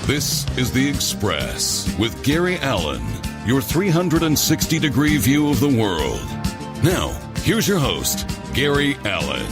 This is The Express with Gary Allen, your 360-degree view of the world. Now, here's your host, Gary Allen.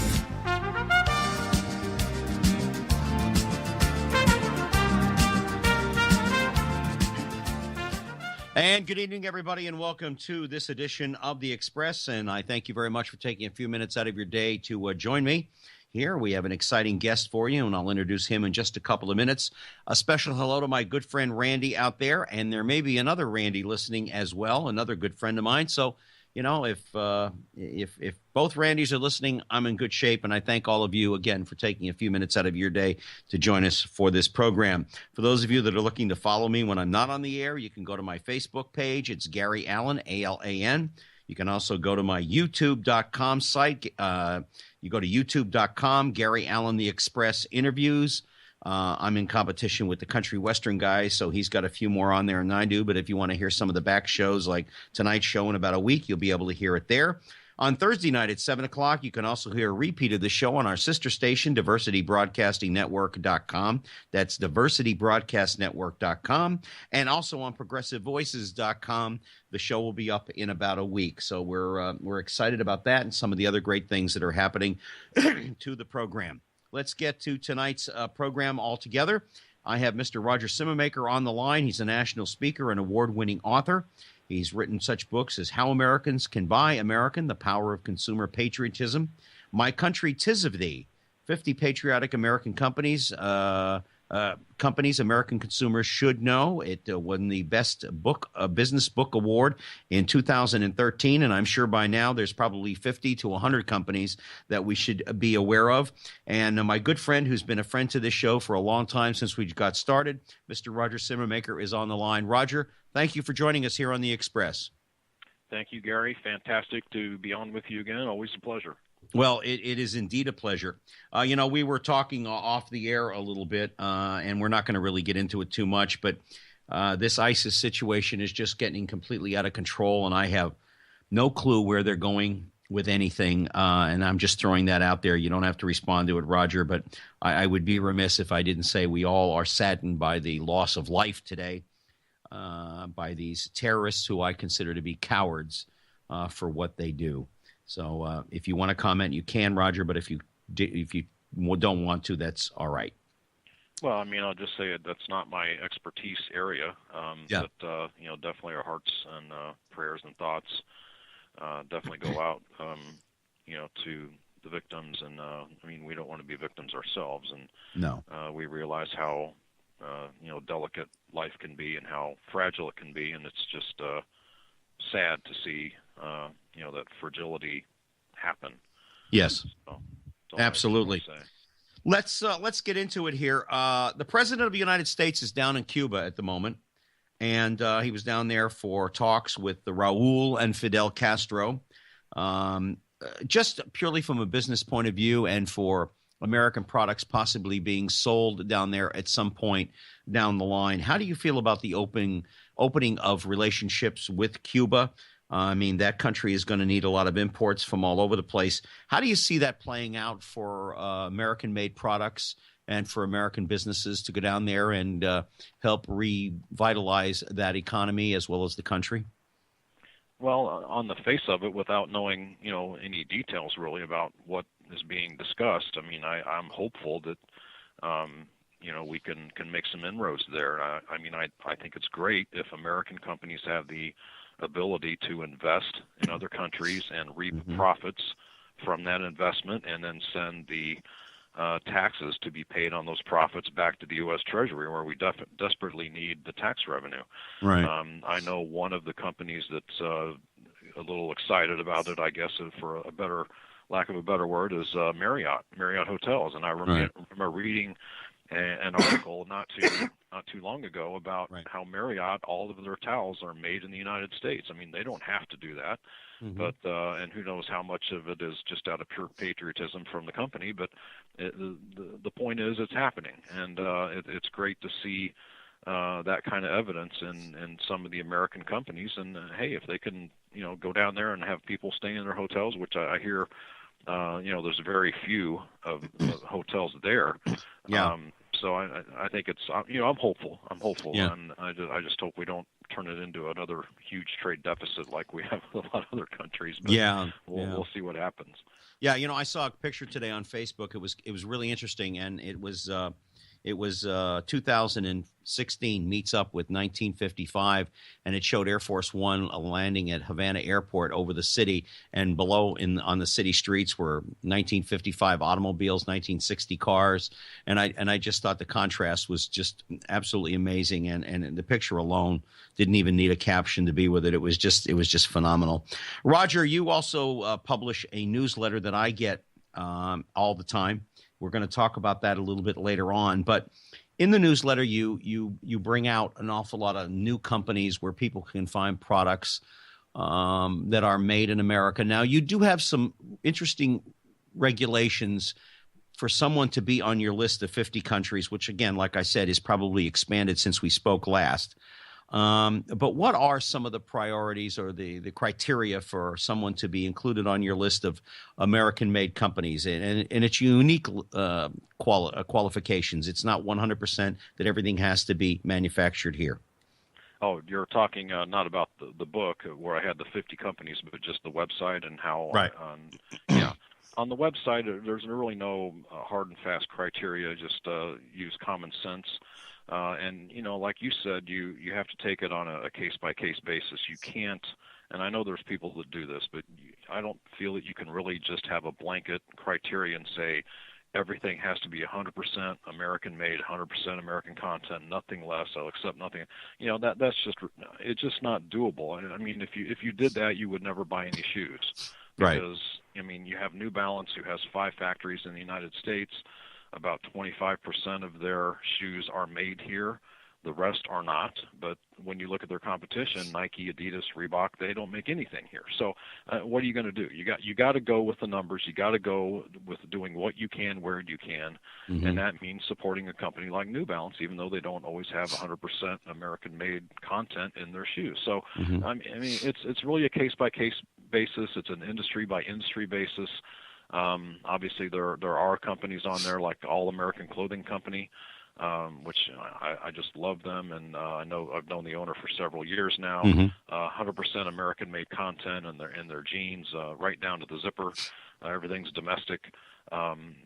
And good evening, everybody, and welcome to this edition of The Express. And I thank you very much for taking a few minutes out of your day to join me. Here we have an exciting guest for you, and I'll introduce him in just a couple of minutes. A special hello to my good friend Randy out there, and there may be another Randy listening as well, another good friend of mine. So, you know, if both Randys are listening, I'm in good shape, and I thank all of you again for taking a few minutes out of your day to join us for this program. For those of you that are looking to follow me when I'm not on the air, you can go to my Facebook page. It's Gary Allen, A-L-A-N. You can also go to my YouTube.com site. You go to youtube.com, Gary Allen, The Express interviews. I'm in competition with the country western guy, so he's got a few more on there than I do. But if you want to hear some of the back shows like tonight's show in about a week, you'll be able to hear it there. On Thursday night at 7 o'clock, you can also hear a repeat of the show on our sister station, diversitybroadcastingnetwork.com. That's diversitybroadcastnetwork.com. And also on progressivevoices.com. The show will be up in about a week. So we're excited about that and some of the other great things that are happening to the program. Let's get to tonight's program altogether. I have Mr. Roger Simmermaker on the line. He's a national speaker and award-winning author. He's written such books as How Americans Can Buy American, The Power of Consumer Patriotism, My Country 'Tis of Thee, 50 Patriotic American Companies American consumers should know. It won the Best Book Business Book Award in 2013, and I'm sure by now there's probably 50 to 100 companies that we should be aware of. And my good friend, who's been a friend to this show for a long time since we got started, Mr. Roger Simmermaker, is on the line. Roger, thank you for joining us here on The Express. Thank you, Gary. Fantastic to be on with you again. Always a pleasure. Well, it is indeed a pleasure. You know, we were talking off the air a little bit, and we're not going to really get into it too much, but this ISIS situation is just getting completely out of control, and I have no clue where they're going with anything, and I'm just throwing that out there. You don't have to respond to it, Roger, but I would be remiss if I didn't say we all are saddened by the loss of life today by these terrorists who I consider to be cowards for what they do. So if you want to comment, you can, Roger, but if you don't want to, that's all right. Well, I mean, I'll just say that's not my expertise area. But, you know, definitely our hearts and prayers and thoughts definitely go out, you know, to the victims. And, I mean, we don't want to be victims ourselves. And no, we realize how, you know, delicate life can be and how fragile it can be. And it's just sad to see, you know, that fragility happen. Yes, so absolutely. Let's get into it here. The president of the United States is down in Cuba at the moment, and he was down there for talks with Raul and Fidel Castro, just purely from a business point of view and for American products possibly being sold down there at some point down the line. How do you feel about the opening of relationships with Cuba? I mean, that country is going to need a lot of imports from all over the place. How do you see that playing out for American-made products and for American businesses to go down there and help revitalize that economy as well as the country? Well, on the face of it, without knowing, you know, any details really about what is being discussed, I mean, I'm hopeful that, you know, we can make some inroads there. I mean, I think it's great if American companies have the ability to invest in other countries and reap profits from that investment and then send the taxes to be paid on those profits back to the U.S. Treasury, where we desperately need the tax revenue. Right. I know one of the companies that's a little excited about it, I guess, for a better lack of a better word, is Marriott Hotels. And I remember reading an article not too long ago about how Marriott, all of their towels are made in the United States. I mean, they don't have to do that, but and who knows how much of it is just out of pure patriotism from the company. But the point is, it's happening, and it's great to see that kind of evidence in some of the American companies. And hey, if they can, you know, go down there and have people stay in their hotels, which I hear, you know, there's very few of hotels there. Yeah. So I think it's I'm hopeful. Yeah. And I just hope we don't turn it into another huge trade deficit like we have with a lot of other countries. But Yeah. we'll see what happens. Yeah, I saw a picture today on Facebook. It was really interesting, and it was 2016 meets up with 1955, and it showed Air Force One landing at Havana Airport over the city, and below on the city streets were 1955 automobiles, 1960 cars, and I just thought the contrast was just absolutely amazing, and the picture alone didn't even need a caption to be with it. It was just phenomenal. Roger, you also publish a newsletter that I get all the time. We're going to talk about that a little bit later on. But in the newsletter, you bring out an awful lot of new companies where people can find products that are made in America. Now, you do have some interesting regulations for someone to be on your list of 50 countries, which, again, like I said, is probably expanded since we spoke last. But what are some of the priorities or the criteria for someone to be included on your list of American-made companies? And it's unique qualifications. It's not 100% that everything has to be manufactured here. Oh, you're talking not about the book where I had the 50 companies, but just the website and how. Right. Yeah. On the website, there's really no hard and fast criteria. Just use common sense. And, like you said, you have to take it on a case-by-case basis. You can't, and I know there's people that do this, but I don't feel that you can really just have a blanket criteria and say everything has to be 100% American-made, 100% American content, nothing less. I'll accept nothing. It's just not doable. I mean, if you did that, you would never buy any shoes. Right. Because, you have New Balance, who has 5 factories in the United States. About 25% of their shoes are made here. The rest are not. But when you look at their competition, Nike, Adidas, Reebok, they don't make anything here. So what are you going to do? You got to go with the numbers. You got to go with doing what you can where you can. Mm-hmm. And that means supporting a company like New Balance, even though they don't always have 100% American-made content in their shoes. So, mm-hmm. I mean, it's really a case-by-case basis. It's an industry-by-industry basis. Obviously, there are companies on there like All American Clothing Company, which I just love them, and I've known the owner for several years now. Mm-hmm. 100% American-made content in their jeans, right down to the zipper. Everything's domestic.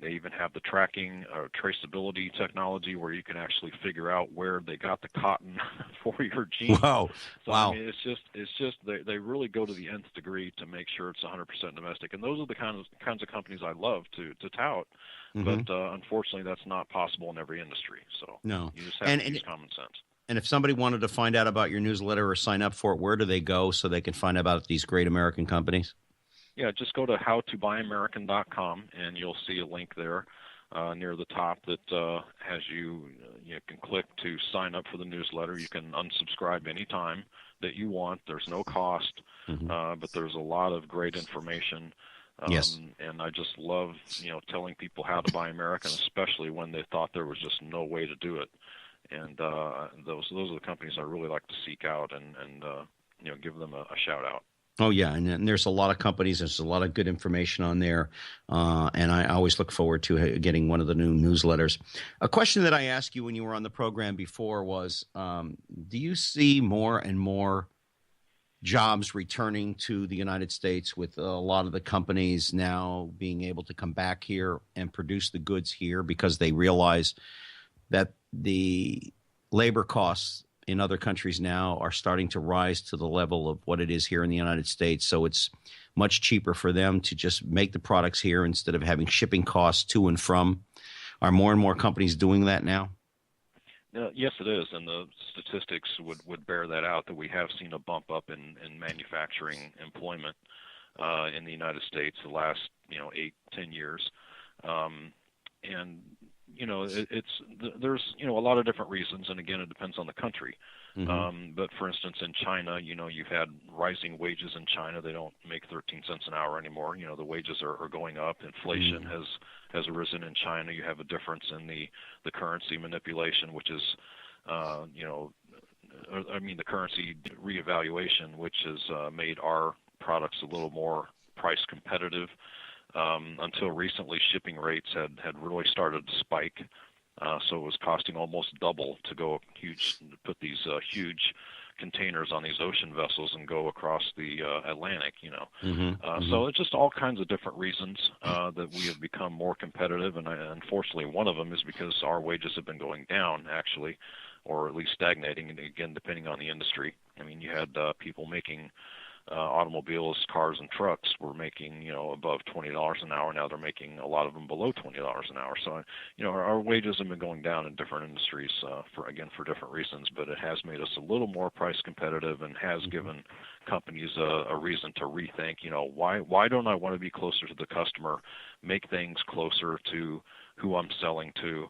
They even have the tracking traceability technology where you can actually figure out where they got the cotton for your jeans. Wow. So, wow. I mean, it's just they really go to the nth degree to make sure it's 100% domestic. And those are the kinds of companies I love to tout. Mm-hmm. But unfortunately, that's not possible in every industry. So no. You just have to use common sense. And if somebody wanted to find out about your newsletter or sign up for it, where do they go so they can find out about these great American companies? Yeah, just go to howtobuyamerican.com, and you'll see a link there near the top that has you can click to sign up for the newsletter. You can unsubscribe anytime that you want. There's no cost, mm-hmm. But there's a lot of great information. Yes. And I just love, telling people how to buy American, especially when they thought there was just no way to do it. And those are the companies I really like to seek out and give them a shout out. Oh, yeah, and there's a lot of companies. There's a lot of good information on there, and I always look forward to getting one of the new newsletters. A question that I asked you when you were on the program before was, do you see more and more jobs returning to the United States with a lot of the companies now being able to come back here and produce the goods here because they realize that the labor costs in other countries now are starting to rise to the level of what it is here in the United States. So it's much cheaper for them to just make the products here instead of having shipping costs to and from. Are more and more companies doing that now? Yes, it is. And the statistics would bear that out, that we have seen a bump up in manufacturing employment in the United States the last 8-10 years. And there's a lot of different reasons, and again, it depends on the country. Mm-hmm. But for instance, in China, you've had rising wages in China. They don't make 13 cents an hour anymore. The wages are going up. Inflation mm-hmm. has risen in China. You have a difference in the currency manipulation, which is, the currency reevaluation, which has made our products a little more price competitive. Until recently, shipping rates had really started to spike. So it was costing almost double to put these huge containers on these ocean vessels and go across the Atlantic, So it's just all kinds of different reasons that we have become more competitive, and unfortunately one of them is because our wages have been going down, actually, or at least stagnating, and again, depending on the industry. I mean, you had people making automobiles, cars, and trucks were making, above $20 an hour. Now they're making a lot of them below $20 an hour. So, our wages have been going down in different industries for different reasons, but it has made us a little more price competitive and has given companies a reason to rethink, why don't I want to be closer to the customer, make things closer to who I'm selling to,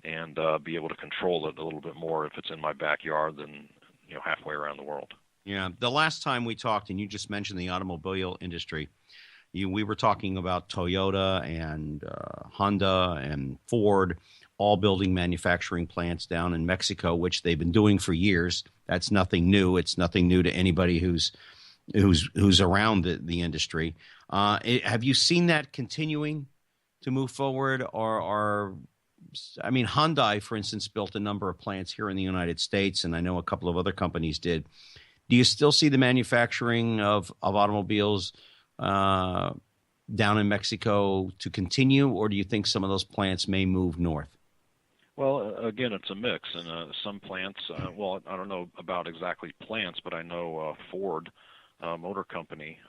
and be able to control it a little bit more if it's in my backyard than, halfway around the world. Yeah, the last time we talked, and you just mentioned the automobile industry, we were talking about Toyota and Honda and Ford all building manufacturing plants down in Mexico, which they've been doing for years. That's nothing new. It's nothing new to anybody who's around the industry. Have you seen that continuing to move forward, or Hyundai, for instance, built a number of plants here in the United States, and I know a couple of other companies did. Do you still see the manufacturing of automobiles down in Mexico to continue, or do you think some of those plants may move north? Well, again, it's a mix. And some plants, I don't know about exactly plants, but I know Ford Motor Company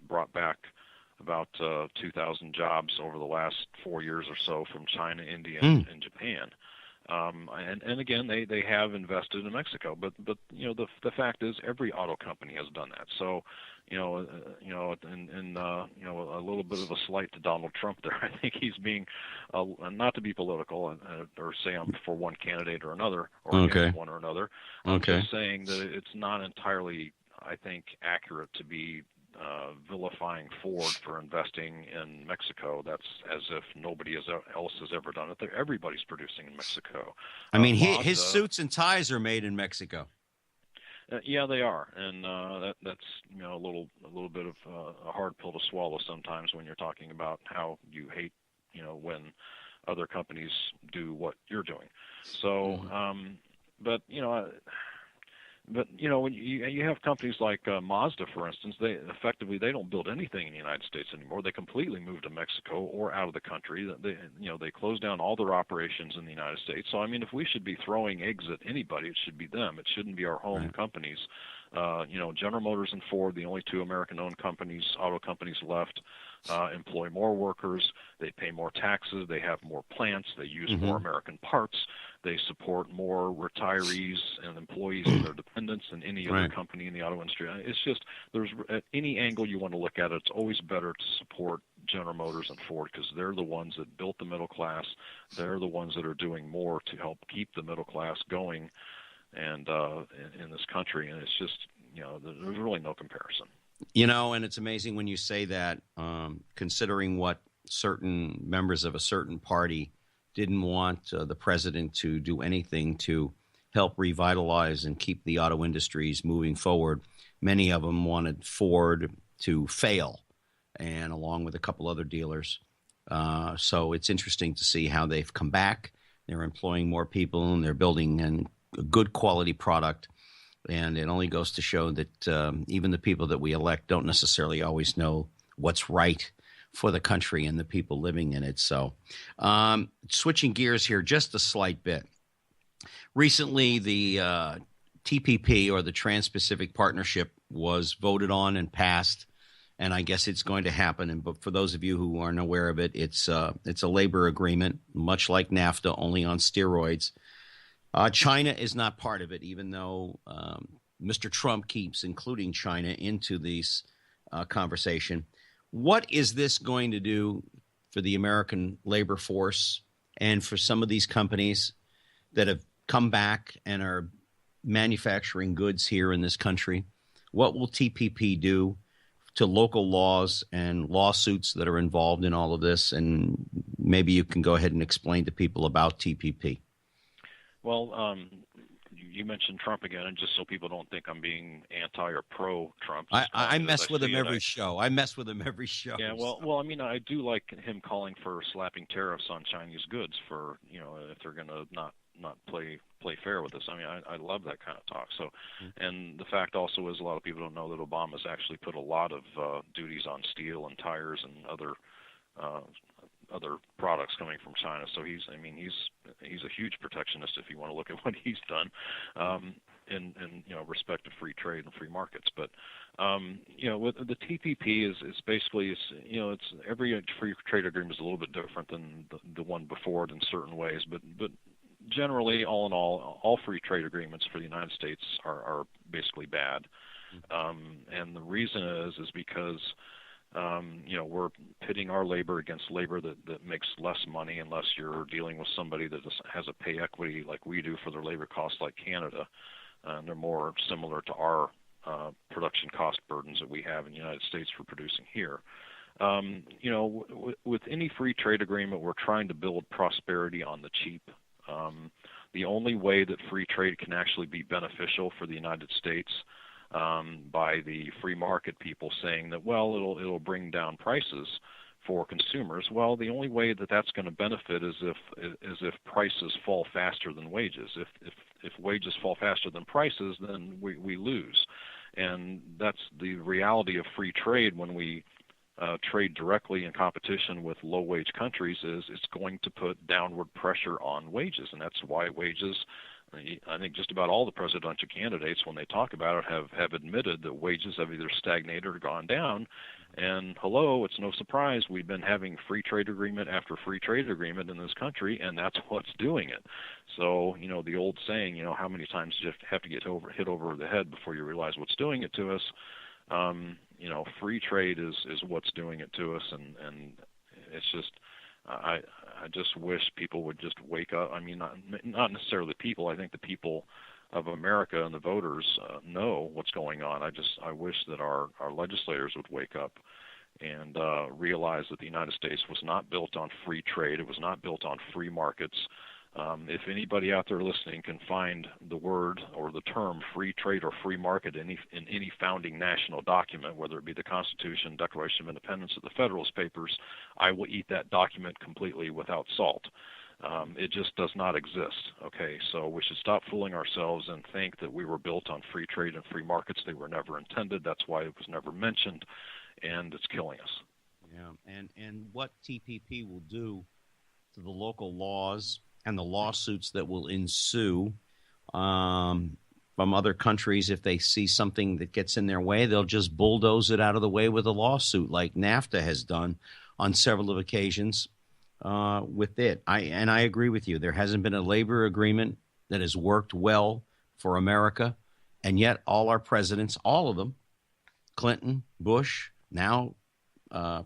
brought back about 2,000 jobs over the last 4 years or so from China, India, and Japan. And again, they have invested in Mexico, but the fact is every auto company has done that. So, and a little bit of a slight to Donald Trump there. I think he's being, not to be political or say I'm for one candidate or another or against one or another. I'm just saying that it's not entirely, I think, accurate to be vilifying Ford for investing in Mexico. That's as if nobody else has ever done it. Everybody's producing in Mexico. I mean, his suits and ties are made in Mexico. Yeah, they are, and that's a little bit of a hard pill to swallow sometimes when you're talking about how you hate when other companies do what you're doing. So, But when you have companies like Mazda, for instance, they don't build anything in the United States anymore. They completely moved to Mexico or out of the country. They closed down all their operations in the United States. So I mean, if we should be throwing eggs at anybody, it should be them. It shouldn't be our home companies. General Motors and Ford, the only two American-owned auto companies left, employ more workers. They pay more taxes. They have more plants. They use more American parts. They support more retirees and employees and their dependents than any other company in the auto industry. It's just, at any angle you want to look at it, it's always better to support General Motors and Ford because they're the ones that built the middle class. They're the ones that are doing more to help keep the middle class going and in this country. And it's just, there's really no comparison. And it's amazing when you say that, considering what certain members of a certain party didn't want the president to do anything to help revitalize and keep the auto industries moving forward. Many of them wanted Ford to fail, and along with a couple other dealers. So it's interesting to see how they've come back. They're employing more people, and they're building a good quality product. And it only goes to show that even the people that we elect don't necessarily always know what's right for the country and the people living in it. So switching gears here just a slight bit. Recently, the TPP, or the Trans-Pacific Partnership, was voted on and passed, and I guess it's going to happen. But for those of you who aren't aware of it, it's a labor agreement, much like NAFTA, only on steroids. China is not part of it, even though Mr. Trump keeps including China into this conversation. What is this going to do for the American labor force and for some of these companies that have come back and are manufacturing goods here in this country? What will TPP do to local laws and lawsuits that are involved in all of this? And maybe you can go ahead and explain to people about TPP. Well, you mentioned Trump again, and just so people don't think I'm being anti or pro Trump. I mess with him every show. I mess with him every show. Yeah, well, I mean, I do like him calling for slapping tariffs on Chinese goods for, if they're going to not play fair with us. I mean, I love that kind of talk. So, and the fact also is a lot of people don't know that Obama's actually put a lot of duties on steel and tires and other products coming from China. So he's a huge protectionist if you want to look at what he's done, in respect to free trade and free markets. But with the TPP is basically it's every free trade agreement is a little bit different than the one before it in certain ways, but generally, all in all free trade agreements for the United States are basically bad, and the reason is because we're pitting our labor against labor that makes less money unless you're dealing with somebody that has a pay equity like we do for their labor costs, like Canada, and they're more similar to our production cost burdens that we have in the United States for producing here. With any free trade agreement, we're trying to build prosperity on the cheap. The only way that free trade can actually be beneficial for the United States, by the free market people saying that, well, it'll bring down prices for consumers. Well, the only way that that's going to benefit is if prices fall faster than wages. If wages fall faster than prices, then we lose, and that's the reality of free trade. When we trade directly in competition with low-wage countries, is it's going to put downward pressure on wages, and that's why wages, I think just about all the presidential candidates, when they talk about it, have admitted that wages have either stagnated or gone down. And hello, it's no surprise we've been having free trade agreement after free trade agreement in this country, and that's what's doing it. So, the old saying, how many times do you have to get hit over the head before you realize what's doing it to us? Free trade is what's doing it to us, and it's just, I just wish people would just wake up. I mean, not necessarily the people. I think the people of America and the voters know what's going on. I wish that our legislators would wake up and realize that the United States was not built on free trade. It was not built on free markets. If anybody out there listening can find the word or the term free trade or free market in any founding national document, whether it be the Constitution, Declaration of Independence, or the Federalist Papers, I will eat that document completely without salt. It just does not exist. Okay, so we should stop fooling ourselves and think that we were built on free trade and free markets. They were never intended. That's why it was never mentioned, and it's killing us. Yeah, and what TPP will do to the local laws and the lawsuits that will ensue from other countries, if they see something that gets in their way, they'll just bulldoze it out of the way with a lawsuit, like NAFTA has done on several occasions with it. I agree with you. There hasn't been a labor agreement that has worked well for America, and yet all our presidents, all of them, Clinton, Bush, now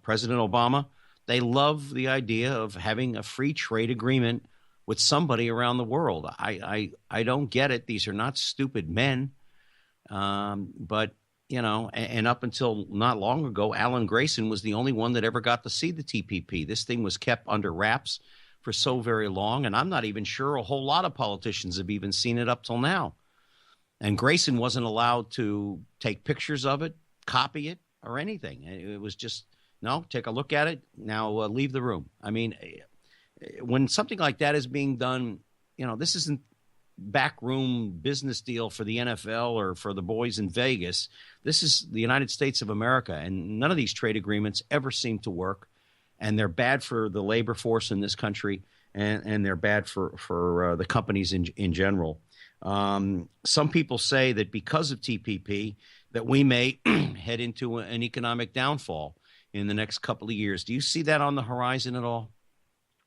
President Obama, they love the idea of having a free trade agreement with somebody around the world. I don't get it. These are not stupid men. But, and up until not long ago, Alan Grayson was the only one that ever got to see the TPP. This thing was kept under wraps for so very long, and I'm not even sure a whole lot of politicians have even seen it up till now. And Grayson wasn't allowed to take pictures of it, copy it, or anything. It was just, no, take a look at it, now leave the room. I mean, when something like that is being done, this isn't backroom business deal for the NFL or for the boys in Vegas. This is the United States of America, and none of these trade agreements ever seem to work, and they're bad for the labor force in this country, and they're bad for the companies in general. Some people say that because of TPP that we may head into an economic downfall in the next couple of years. Do you see that on the horizon at all?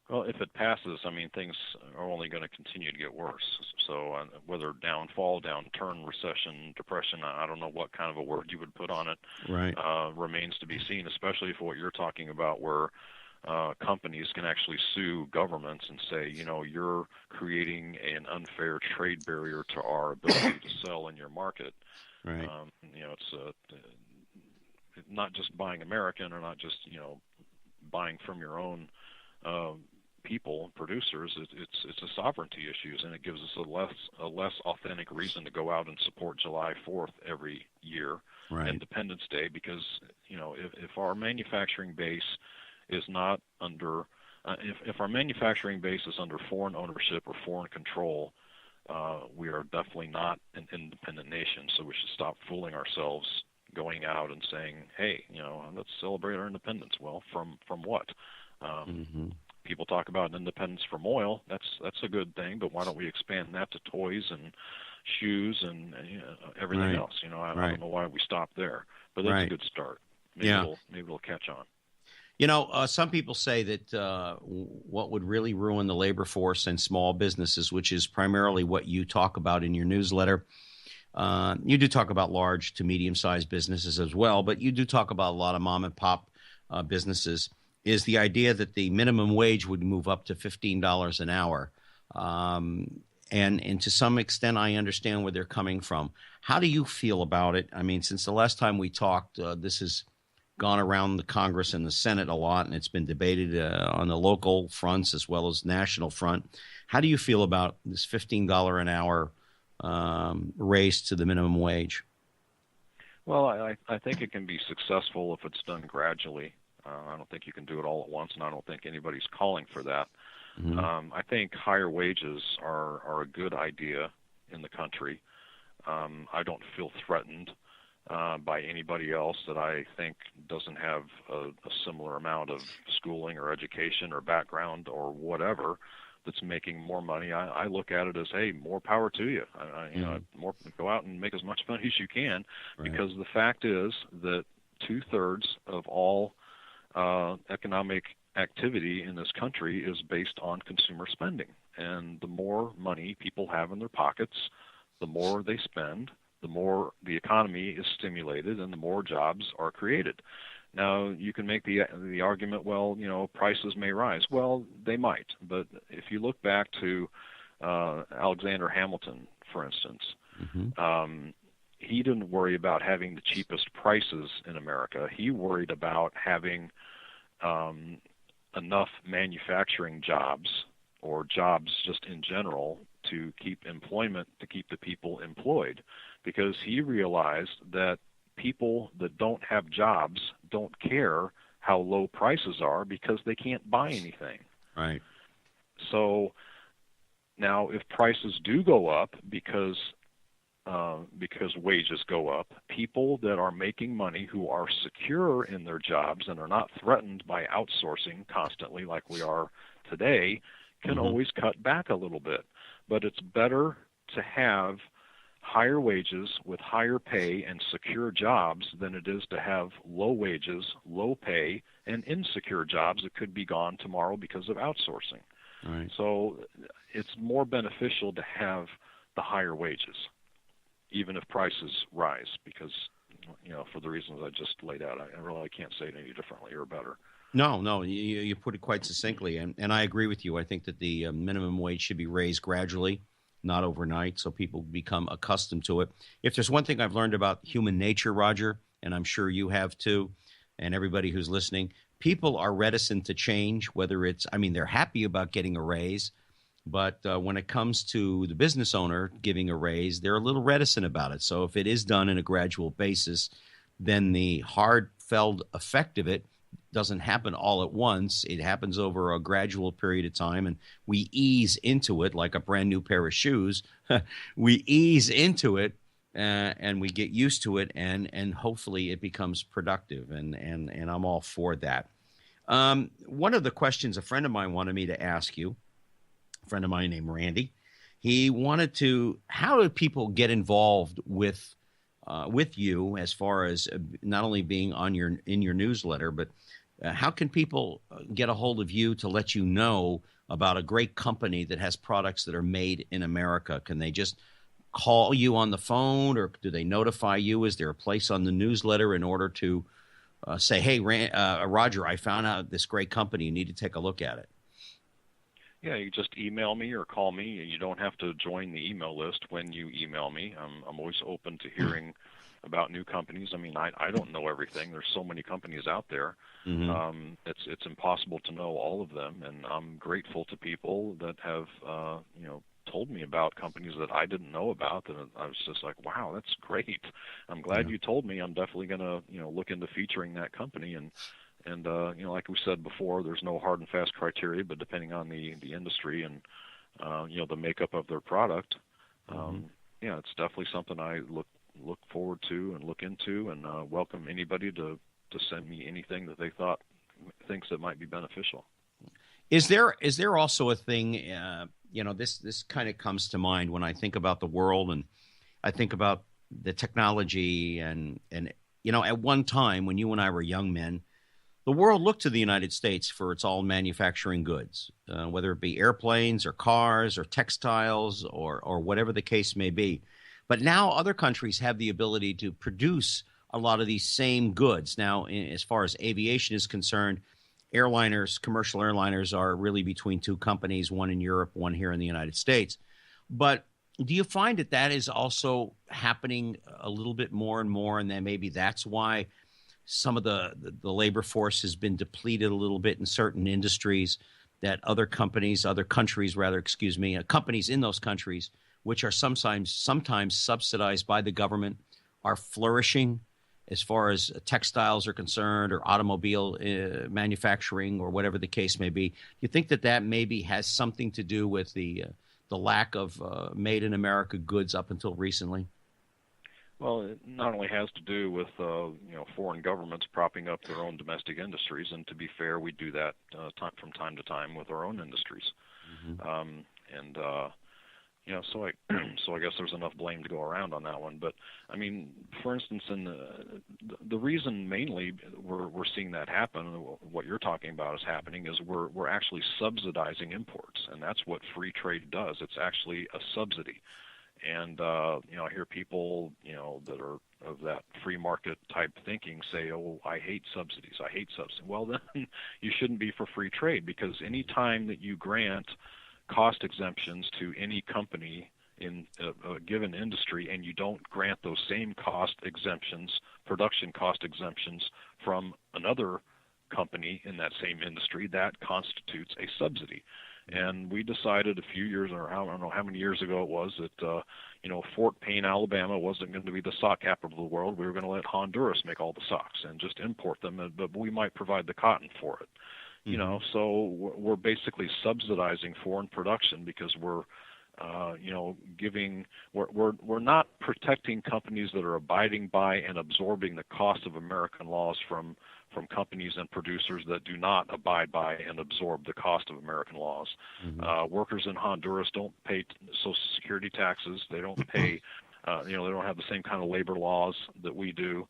Well, if it passes, I mean, things are only going to continue to get worse. So whether downfall, downturn, recession, depression, I don't know what kind of a word you would put on it, right, remains to be seen, especially for what you're talking about, where companies can actually sue governments and say, you're creating an unfair trade barrier to our ability to sell in your market. Right. It's not just buying American or not just, buying from your own people, producers, it's a sovereignty issues, and it gives us a less authentic reason to go out and support July 4th every year, Right. Independence Day, because if our manufacturing base is not under if our manufacturing base is under foreign ownership or foreign control, we are definitely not an independent nation. So we should stop fooling ourselves going out and saying, hey, let's celebrate our independence. Well, from what? People talk about independence from oil. That's a good thing, but why don't we expand that to toys and shoes and everything Right. else? I don't know why we stop there, but that's Right. a good start. Maybe it'll catch on. Some people say that what would really ruin the labor force and small businesses, which is primarily what you talk about in your newsletter. You do talk about large to medium-sized businesses as well, but you do talk about a lot of mom and pop businesses, is the idea that the minimum wage would move up to $15 an hour. And to some extent, I understand where they're coming from. How do you feel about it? I mean, since the last time we talked, this has gone around the Congress and the Senate a lot, and it's been debated on the local fronts as well as national front. How do you feel about this $15 an hour raise to the minimum wage? Well, I think it can be successful if it's done gradually. I don't think you can do it all at once, and I don't think anybody's calling for that. I think higher wages are a good idea in the country. I don't feel threatened by anybody else that I think doesn't have a similar amount of schooling or education or background or whatever that's making more money. I look at it as, hey, more power to you. More, go out and make as much money as you can, because the fact is that 2/3 of all economic activity in this country is based on consumer spending. And the more money people have in their pockets, the more they spend, the more the economy is stimulated, and the more jobs are created. Now, you can make the argument, well, prices may rise. Well, they might. But if you look back to Alexander Hamilton, for instance, he didn't worry about having the cheapest prices in America. He worried about having enough manufacturing jobs, or jobs just in general, to keep employment, to keep the people employed, because he realized that people that don't have jobs don't care how low prices are because they can't buy anything. Right. So now if prices do go up because wages go up, people that are making money who are secure in their jobs and are not threatened by outsourcing constantly like we are today can always cut back a little bit. But it's better to have higher wages with higher pay and secure jobs than it is to have low wages, low pay, and insecure jobs that could be gone tomorrow because of outsourcing. Right. So it's more beneficial to have the higher wages, even if prices rise, because, for the reasons I just laid out, I really can't say it any differently or better. No, you put it quite succinctly, and I agree with you. I think that the minimum wage should be raised gradually, not overnight, so people become accustomed to it. If there's one thing I've learned about human nature, Roger, and I'm sure you have too, and everybody who's listening, people are reticent to change, they're happy about getting a raise, but when it comes to the business owner giving a raise, they're a little reticent about it. So if it is done in a gradual basis, then the hard-felt effect of it doesn't happen all at once. It happens over a gradual period of time, and we ease into it like a brand new pair of shoes. We ease into it, and we get used to it, and hopefully it becomes productive, and I'm all for that. One of the questions a friend of mine wanted me to ask you, a friend of mine named Randy, he wanted to, how do people get involved with you as far as not only being in your newsletter, but how can people get a hold of you to let you know about a great company that has products that are made in America? Can they just call you on the phone, or do they notify you? Is there a place on the newsletter in order to say, hey, Roger, I found out this great company. You need to take a look at it? Yeah, you just email me or call me. You don't have to join the email list when you email me. I'm always open to hearing about new companies. I mean, I don't know everything. There's so many companies out there. It's impossible to know all of them, and I'm grateful to people that have told me about companies that I didn't know about. That I was just like, wow, that's great. I'm glad you told me. I'm definitely gonna look into featuring that company. And like we said before, there's no hard and fast criteria, but depending on the industry and the makeup of their product, it's definitely something I look forward to and look into, and welcome anybody to send me anything that they thinks that might be beneficial. Is there also a thing? This kind of comes to mind when I think about the world, and I think about the technology, and at one time when you and I were young men, the world looked to the United States for its all manufacturing goods, whether it be airplanes or cars or textiles or whatever the case may be. But now other countries have the ability to produce a lot of these same goods. Now, as far as aviation is concerned, commercial airliners are really between two companies, one in Europe, one here in the United States. But do you find that is also happening a little bit more and more, and then maybe that's why some of the labor force has been depleted a little bit in certain industries, that companies in those countries, which are sometimes subsidized by the government, are flourishing as far as textiles are concerned, or automobile manufacturing, or whatever the case may be? You think that maybe has something to do with the lack of made in America goods up until recently? Well, it not only has to do with foreign governments propping up their own domestic industries, and to be fair, we do that from time to time with our own industries. So I guess there's enough blame to go around on that one. But I mean, for instance, in the reason mainly we're seeing that happen, what you're talking about is happening, is we're actually subsidizing imports, and that's what free trade does. It's actually a subsidy. And I hear people that are of that free market type thinking say, "Oh, I hate subsidies. I hate subsidies." Well, then you shouldn't be for free trade, because any time that you grant cost exemptions to any company in a given industry, and you don't grant those same cost exemptions, production cost exemptions, from another company in that same industry, that constitutes a subsidy. And we decided a few years, or I don't know how many years ago it was, that Fort Payne, Alabama wasn't going to be the sock capital of the world. We were going to let Honduras make all the socks and just import them, but we might provide the cotton for it. So we're basically subsidizing foreign production, because we're we're not protecting companies that are abiding by and absorbing the cost of American laws from companies and producers that do not abide by and absorb the cost of American laws. Workers in Honduras don't pay Social Security taxes. They don't pay, they don't have the same kind of labor laws that we do,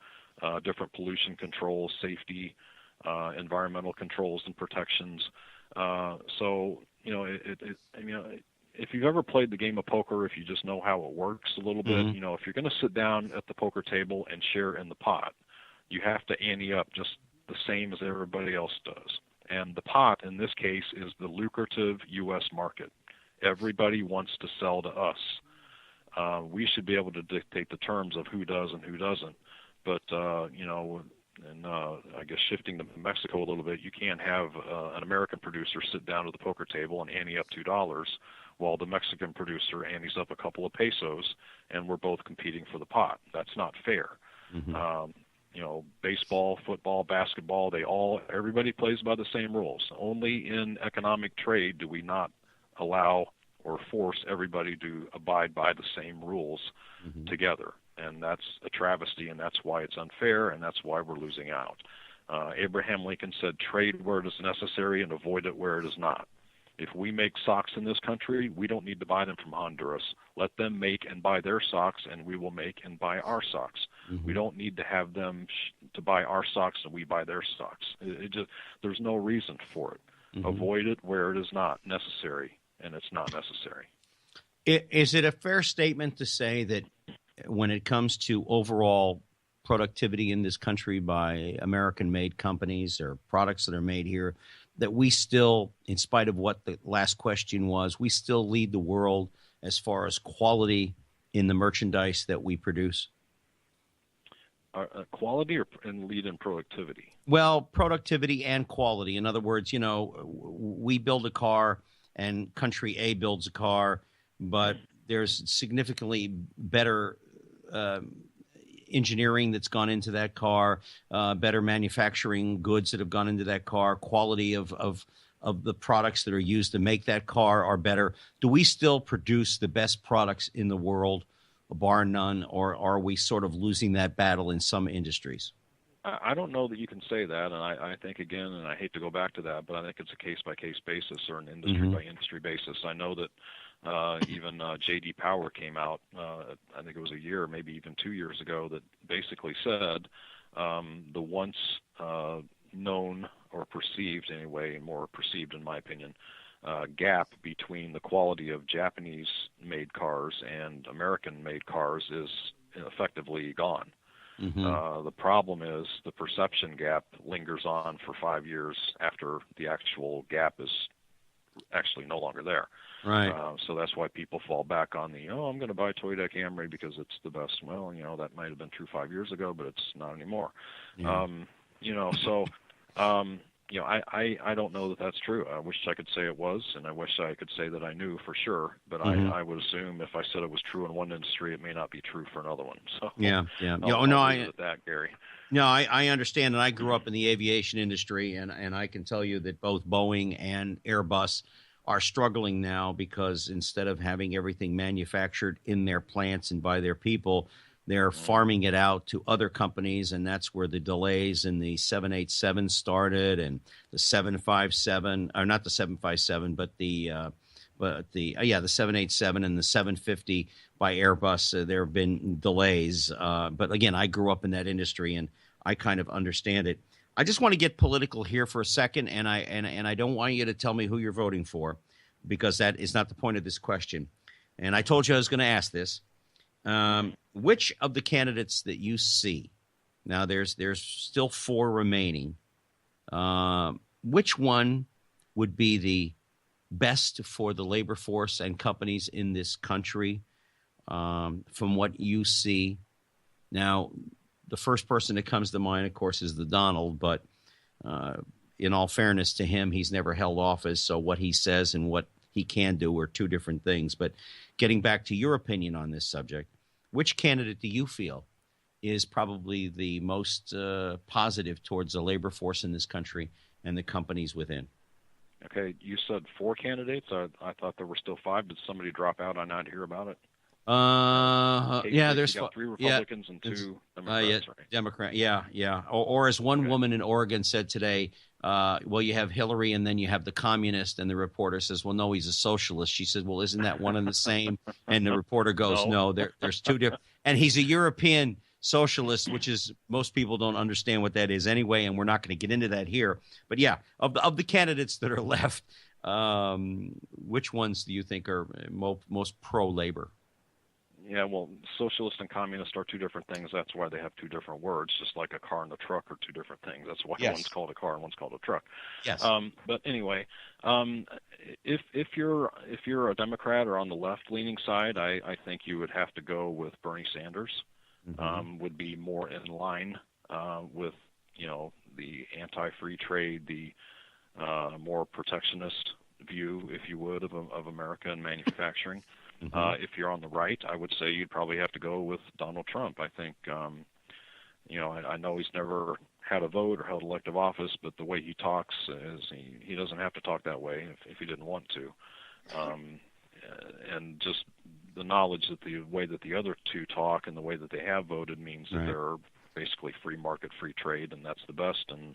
different pollution controls, safety, environmental controls and protections. If you've ever played the game of poker, if you just know how it works a little bit, if you're going to sit down at the poker table and share in the pot, you have to ante up just the same as everybody else does. And the pot in this case is the lucrative U.S. market. Everybody wants to sell to us. We should be able to dictate the terms of who does and who doesn't. But, I guess shifting to Mexico a little bit, you can't have an American producer sit down at the poker table and ante up $2 while the Mexican producer antes up a couple of pesos, and we're both competing for the pot. That's not fair. Baseball, football, basketball, everybody plays by the same rules. Only in economic trade do we not allow or force everybody to abide by the same rules together. And that's a travesty, and that's why it's unfair, and that's why we're losing out. Abraham Lincoln said, trade where it is necessary and avoid it where it is not. If we make socks in this country, we don't need to buy them from Honduras. Let them make and buy their socks, and we will make and buy our socks. We don't need to have them to buy our socks and we buy their socks. There's no reason for it. Avoid it where it is not necessary, and it's not necessary. Is it a fair statement to say that when it comes to overall productivity in this country by American-made companies or products that are made here, that we still, in spite of what the last question was, we still lead the world as far as quality in the merchandise that we produce? Quality and lead in productivity? Well, productivity and quality. In other words, we build a car and country A builds a car, but there's significantly better engineering that's gone into that car, better manufacturing goods that have gone into that car, quality of the products that are used to make that car are better. Do we still produce the best products in the world, bar none, or are we sort of losing that battle in some industries? I don't know that you can say that, and I think, again, and I hate to go back to that, but I think it's a case-by-case basis or an industry-by-industry basis. I know that even J.D. Power came out, I think it was a year, maybe even 2 years ago, that basically said the once known or perceived, anyway, more perceived in my opinion, gap between the quality of Japanese-made cars and American-made cars is effectively gone. The problem is the perception gap lingers on for 5 years after the actual gap is actually no longer there. Right. So that's why people fall back on I'm going to buy a Toyota Camry because it's the best. Well, that might have been true 5 years ago, but it's not anymore. Yeah. I don't know that that's true. I wish I could say it was, and I wish I could say that I knew for sure. But I would assume if I said it was true in one industry, it may not be true for another one. So yeah. I'll leave it at that, Gary. No, I understand, and I grew up in the aviation industry, and I can tell you that both Boeing and Airbus are struggling now because instead of having everything manufactured in their plants and by their people, they're farming it out to other companies, and that's where the delays in the 787 started, and the 757, or not the 757, but the 787 and the 750 by Airbus. There have been delays, but again, I grew up in that industry, and I kind of understand it. I just want to get political here for a second, and I don't want you to tell me who you're voting for, because that is not the point of this question. And I told you I was going to ask this. Which of the candidates that you see, now there's still 4 remaining, which one would be the best for the labor force and companies in this country, from what you see? Now, the first person that comes to mind, of course, is the Donald, but in all fairness to him, he's never held office, so what he says and what he can do are two different things. But getting back to your opinion on this subject, which candidate do you feel is probably the most positive towards the labor force in this country and the companies within? Okay, you said 4 candidates. I thought there were still 5. Did somebody drop out? I not hear about it. There's 3 Republicans and 2 Democrats. Right? Democrat, yeah. Or as one woman in Oregon said today, well, you have Hillary and then you have the communist, and the reporter says, well, no, he's a socialist. She said, well, isn't that one and the same? And the reporter goes, no, there's 2 different. And he's a European socialist, which is, most people don't understand what that is anyway, and we're not going to get into that here. But yeah, of the candidates that are left, which ones do you think are most pro-labor? Yeah, well, socialist and communist are 2 different things. That's why they have 2 different words, just like a car and a truck are 2 different things. That's why one's called a car and one's called a truck. Yes. But anyway, if you're a Democrat or on the left-leaning side, I think you would have to go with Bernie Sanders. Would be more in line with the anti-free trade, the more protectionist view, if you would, of America and manufacturing. If you're on the right, I would say you'd probably have to go with Donald Trump. I think, I know he's never had a vote or held elective office, but the way he talks is he doesn't have to talk that way if he didn't want to. And just the knowledge that the way that the other 2 talk and the way that they have voted means that they're basically free market, free trade, and that's the best, and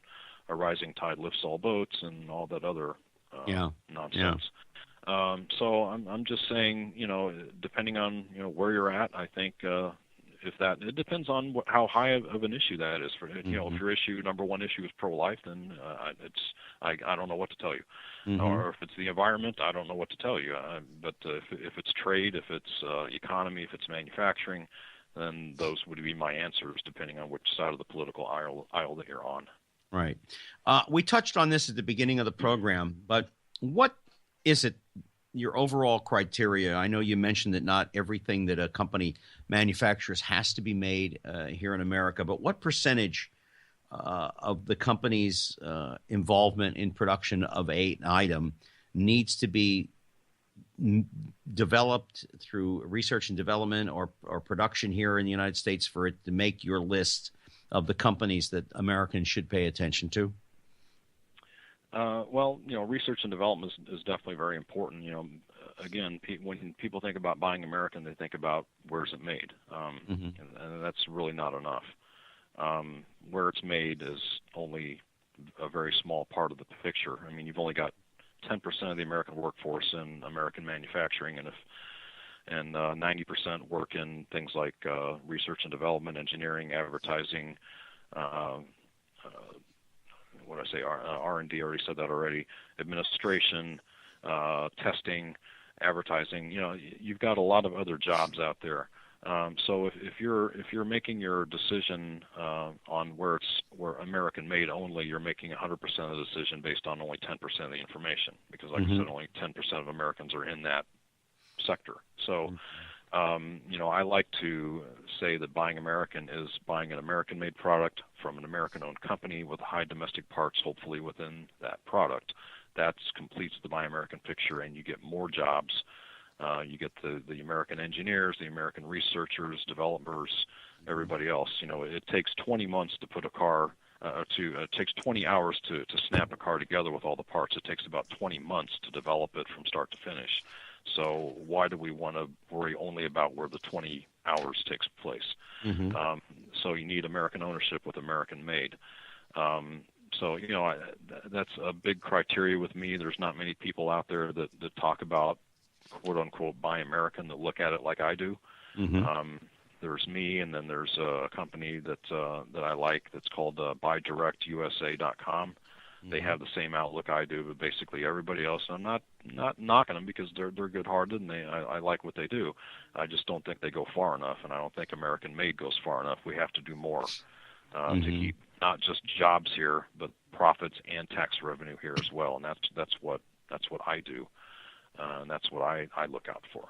a rising tide lifts all boats and all that other nonsense. So I'm just saying, depending on where you're at, I think it depends on how high of an issue that is. For if your number 1 issue is pro-life, then I don't know what to tell you. Or if it's the environment, I don't know what to tell you. But if it's trade, if it's economy, if it's manufacturing, then those would be my answers, depending on which side of the political aisle that you're on. Right. We touched on this at the beginning of the program, but what is it, your overall criteria? I know you mentioned that not everything that a company manufactures has to be made here in America, but what percentage of the company's involvement in production of an item needs to be developed through research and development or production here in the United States for it to make your list of the companies that Americans should pay attention to? Well, research and development is definitely very important. Again, when people think about buying American, they think about where's it made, and that's really not enough. Where it's made is only a very small part of the picture. I mean, you've only got 10% of the American workforce in American manufacturing, and 90% work in things like research and development, engineering, advertising, what did I say, R&D, already said that already, administration, testing, advertising. You've got a lot of other jobs out there. So if you're making your decision on where American made only, you're making 100% of the decision based on only 10% of the information, because like I said, only 10% of Americans are in that sector. So I like to say that buying American is buying an American-made product from an American-owned company with high domestic parts, hopefully within that product. That completes the Buy American picture, and you get more jobs. You get the American engineers, the American researchers, developers, everybody else. It takes 20 months to put a car, it takes 20 hours to snap a car together with all the parts. It takes about 20 months to develop it from start to finish. So why do we want to worry only about where the 20 hours takes place? So you need American ownership with American made. So that's a big criteria with me. There's not many people out there that talk about quote unquote buy American that look at it like I do. There's me, and then there's a company that I like that's called BuyDirectUSA.com. They have the same outlook I do, but basically everybody else. I'm not knocking them because they're good-hearted and I like what they do. I just don't think they go far enough, and I don't think American made goes far enough. We have to do more to keep not just jobs here, but profits and tax revenue here as well. And that's what I do, and that's what I look out for.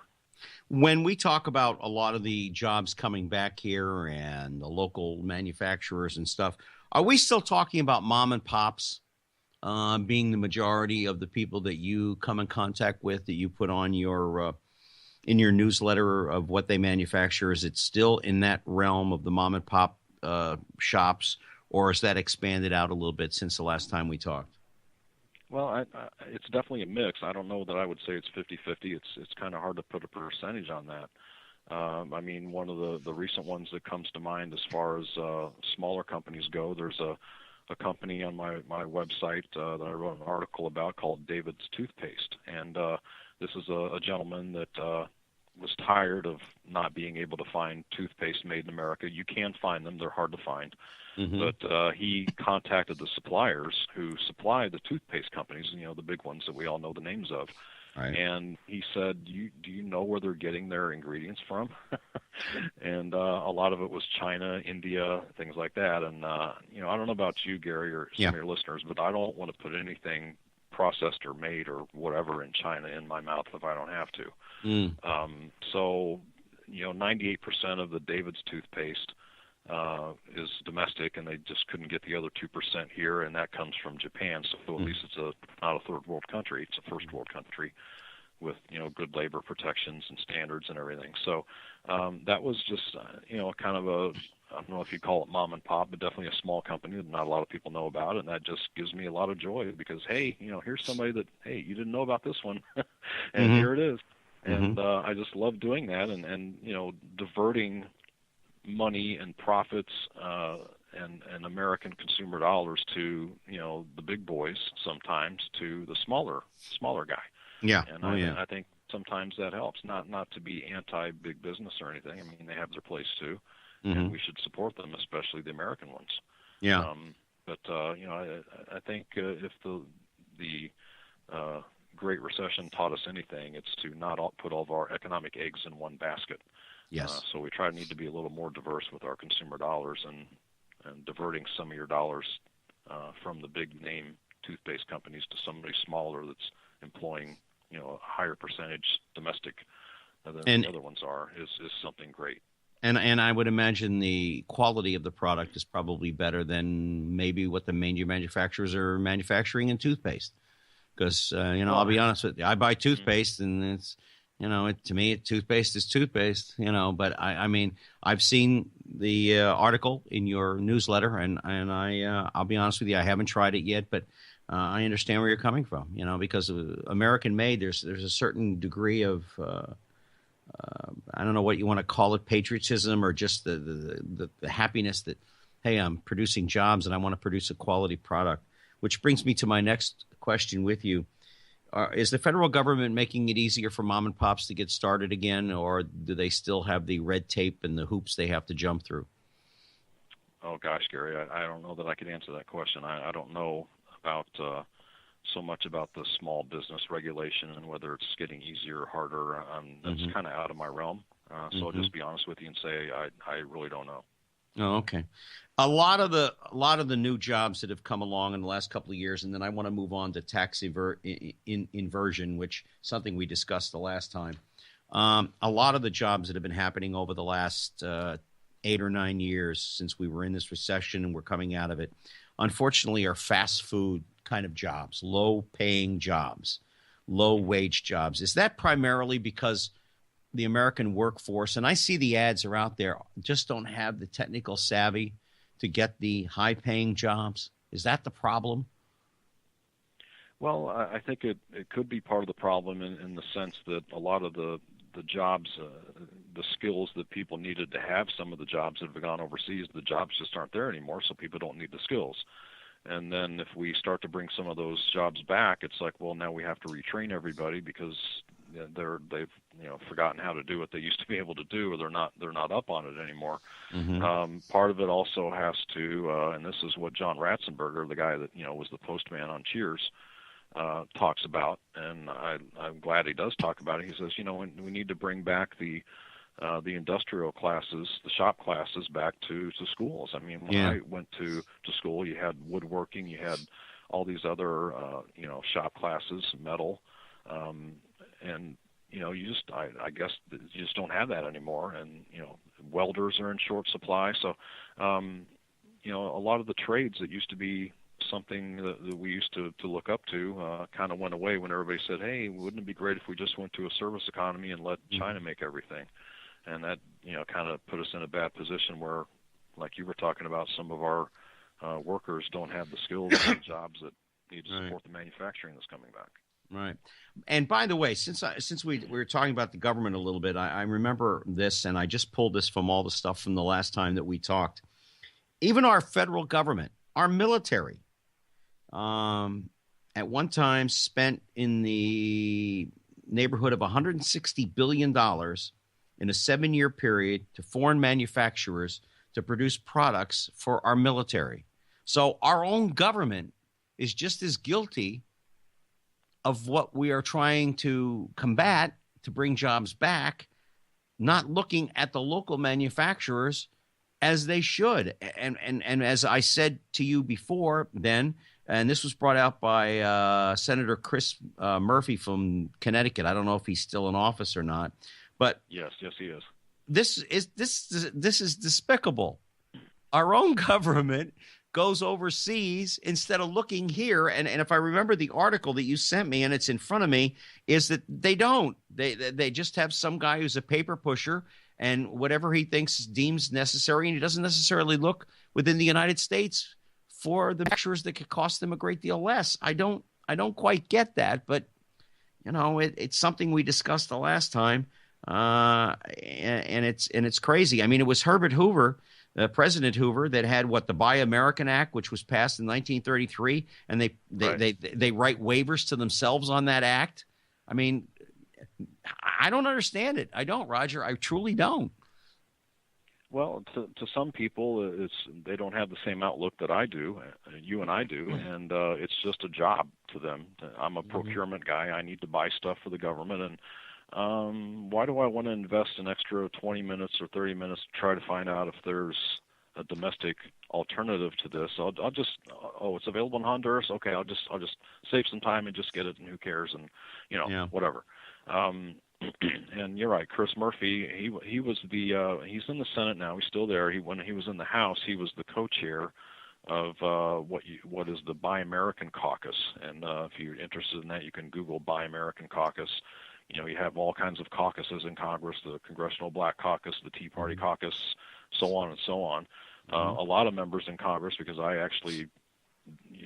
When we talk about a lot of the jobs coming back here and the local manufacturers and stuff, are we still talking about mom and pops being the majority of the people that you come in contact with, that you put on your in your newsletter of what they manufacture? Is it still in that realm of the mom and pop shops, or has that expanded out a little bit since the last time we talked? Well, it's definitely a mix. I don't know that I would say it's 50-50. It's kind of hard to put a percentage on that. I mean, one of the recent ones that comes to mind as far as smaller companies go, there's a company on my website that I wrote an article about called David's Toothpaste. And this is a gentleman that was tired of not being able to find toothpaste made in America. You can find them. They're hard to find. But he contacted the suppliers who supply the toothpaste companies, the big ones that we all know the names of. Right. And he said, do you know where they're getting their ingredients from? And a lot of it was China, India, things like that. And, I don't know about you, Gary, or some of your listeners, but I don't want to put anything processed or made or whatever in China in my mouth if I don't have to. So, 98% of the David's toothpaste is domestic, and they just couldn't get the other 2% here, and that comes from Japan. So at least it's not a third world country; it's a first world country with good labor protections and standards and everything. So that was just kind of I don't know if you call it mom and pop, but definitely a small company that not a lot of people know about, and that just gives me a lot of joy because hey, here's somebody that you didn't know about this one, and here it is, and I just love doing that and diverting money and profits and American consumer dollars to the big boys, sometimes to the smaller guy. And I think sometimes that helps. Not to be anti big business or anything. I mean, they have their place too, and we should support them, especially the American ones. But I think if the Great Recession taught us anything, it's to not put all of our economic eggs in one basket. Yes. So we need to be a little more diverse with our consumer dollars and diverting some of your dollars from the big name toothpaste companies to somebody smaller that's employing, a higher percentage domestic than the other ones are is something great. And I would imagine the quality of the product is probably better than maybe what the major manufacturers are manufacturing in toothpaste. Because, I'll be honest with you, I buy toothpaste and it's, to me, toothpaste is toothpaste, but I mean, I've seen the article in your newsletter and I'll be honest with you, I haven't tried it yet, but I understand where you're coming from, because of American made, there's a certain degree of, I don't know what you want to call it, patriotism or just the happiness that, hey, I'm producing jobs and I want to produce a quality product, which brings me to my next question with you. Is the federal government making it easier for mom and pops to get started again, or do they still have the red tape and the hoops they have to jump through? Oh, gosh, Gary, I don't know that I could answer that question. I don't know about so much about the small business regulation and whether it's getting easier or harder. That's kind of out of my realm. So I'll just be honest with you and say I really don't know. Oh, okay. A lot of the new jobs that have come along in the last couple of years, and then I want to move on to tax inversion, which is something we discussed the last time. A lot of the jobs that have been happening over the last 8 or 9 years since we were in this recession and we're coming out of it, unfortunately, are fast food kind of jobs, low-paying jobs, low-wage jobs. Is that primarily because the American workforce, and I see the ads are out there, just don't have the technical savvy to get the high-paying jobs? Is that the problem? Well, I think it could be part of the problem in the sense that a lot of the jobs, the skills that people needed to have some of the jobs that have gone overseas, the jobs just aren't there anymore, so people don't need the skills. And then if we start to bring some of those jobs back, it's like, well, now we have to retrain everybody because they've forgotten how to do what they used to be able to do, or they're not up on it anymore. Part of it also has to, and this is what John Ratzenberger, the guy that was the postman on Cheers, talks about, and I'm glad he does talk about it. He says, we need to bring back the industrial classes, the shop classes, back to schools. I mean, when I went to school, you had woodworking, you had all these other shop classes, metal, and I guess you just don't have that anymore. And welders are in short supply, so a lot of the trades that used to be something that we used to look up to kind of went away when everybody said, hey, wouldn't it be great if we just went to a service economy and let China make everything? And that kind of put us in a bad position where, like you were talking about, some of our workers don't have the skills and the jobs that need to support the manufacturing that's coming back. Right. And by the way, since we were talking about the government a little bit, I remember this, and I just pulled this from all the stuff from the last time that we talked. Even our federal government, our military, at one time spent in the neighborhood of $160 billion in a 7-year period to foreign manufacturers to produce products for our military. So our own government is just as guilty of what we are trying to combat to bring jobs back, not looking at the local manufacturers as they should. And as I said to you before then, and this was brought out by Senator Chris Murphy from Connecticut. I don't know if he's still in office or not, but yes, he is. This is despicable. Our own government goes overseas instead of looking here. And if I remember the article that you sent me, and it's in front of me, is that they don't. They just have some guy who's a paper pusher and whatever he deems necessary, and he doesn't necessarily look within the United States for the manufacturers that could cost them a great deal less. I don't quite get that, but it's something we discussed the last time, and it's crazy. I mean, it was Herbert Hoover, President Hoover, that had the Buy American Act, which was passed in 1933, and they write waivers to themselves on that act. I mean, I don't understand it. I don't, Roger. I truly don't. Well, to some people, they don't have the same outlook that I do, you and I do, and it's just a job to them. I'm a procurement guy. I need to buy stuff for the government, and why do I want to invest an extra 20 minutes or 30 minutes to try to find out if there's a domestic alternative to this. I'll just, oh, it's available in Honduras. Okay, I'll just save some time and just get it, and who cares, and whatever. And you're right, Chris Murphy. He was he's in the Senate now. He's still there. When he was in the House, he was the co-chair of what is the Buy American Caucus. And if you're interested in that, you can Google Buy American Caucus. You have all kinds of caucuses in Congress: the Congressional Black Caucus, the Tea Party Caucus, so on and so on. A lot of members in Congress, because I actually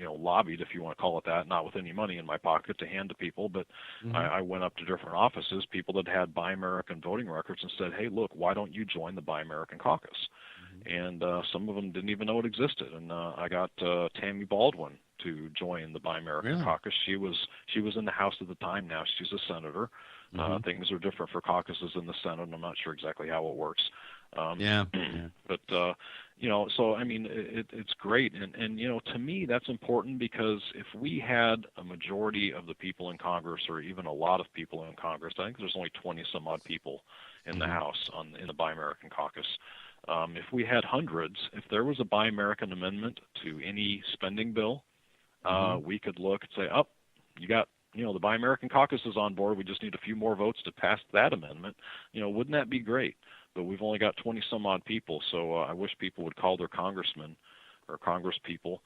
lobbied, if you want to call it that, not with any money in my pocket to hand to people, but I went up to different offices, people that had Buy American voting records, and said, hey, look, why don't you join the Buy American Caucus? And some of them didn't even know it existed. And I got Tammy Baldwin to join the Buy American Caucus. She was in the House at the time. Now she's a senator. Things are different for caucuses in the Senate, and I'm not sure exactly how it works. But so I mean, it's great, and to me that's important, because if we had a majority of the people in Congress, or even a lot of people in Congress, I think there's only 20 some odd people in the House in the Buy American Caucus. If we had hundreds, if there was a Buy American amendment to any spending bill, we could look and say, you got, the Buy American Caucus is on board. We just need a few more votes to pass that amendment. Wouldn't that be great? But we've only got 20 some odd people. So I wish people would call their congressmen or congresspeople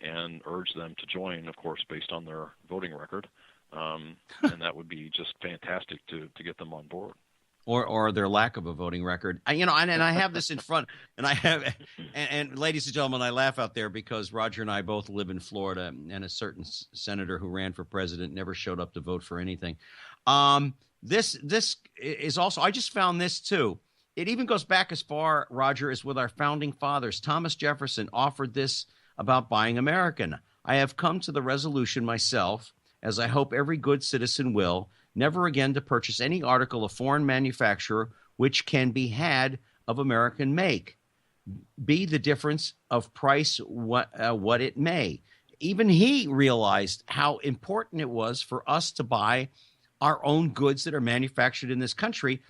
and urge them to join, of course, based on their voting record. And that would be just fantastic to get them on board. Or their lack of a voting record. And I have this in front, and I have, and ladies and gentlemen, I laugh out there because Roger and I both live in Florida, and a certain senator who ran for president never showed up to vote for anything. This is also, I just found this too. It even goes back as far, Roger, as with our founding fathers. Thomas Jefferson offered this about buying American. I have come to the resolution myself, as I hope every good citizen will, never again to purchase any article of foreign manufacturer which can be had of American make, be the difference of price what it may. Even he realized how important it was for us to buy our own goods that are manufactured in this country.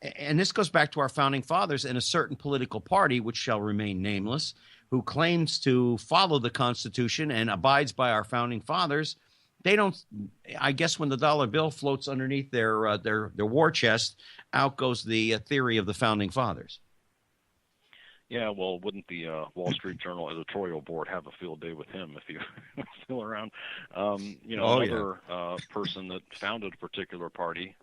And this goes back to our founding fathers and a certain political party, which shall remain nameless, who claims to follow the Constitution and abides by our founding fathers. They don't, I guess when the dollar bill floats underneath their war chest, out goes the theory of the founding fathers. Yeah, well, wouldn't the Wall Street Journal editorial board have a field day with him if he was still around? Another person that founded a particular party,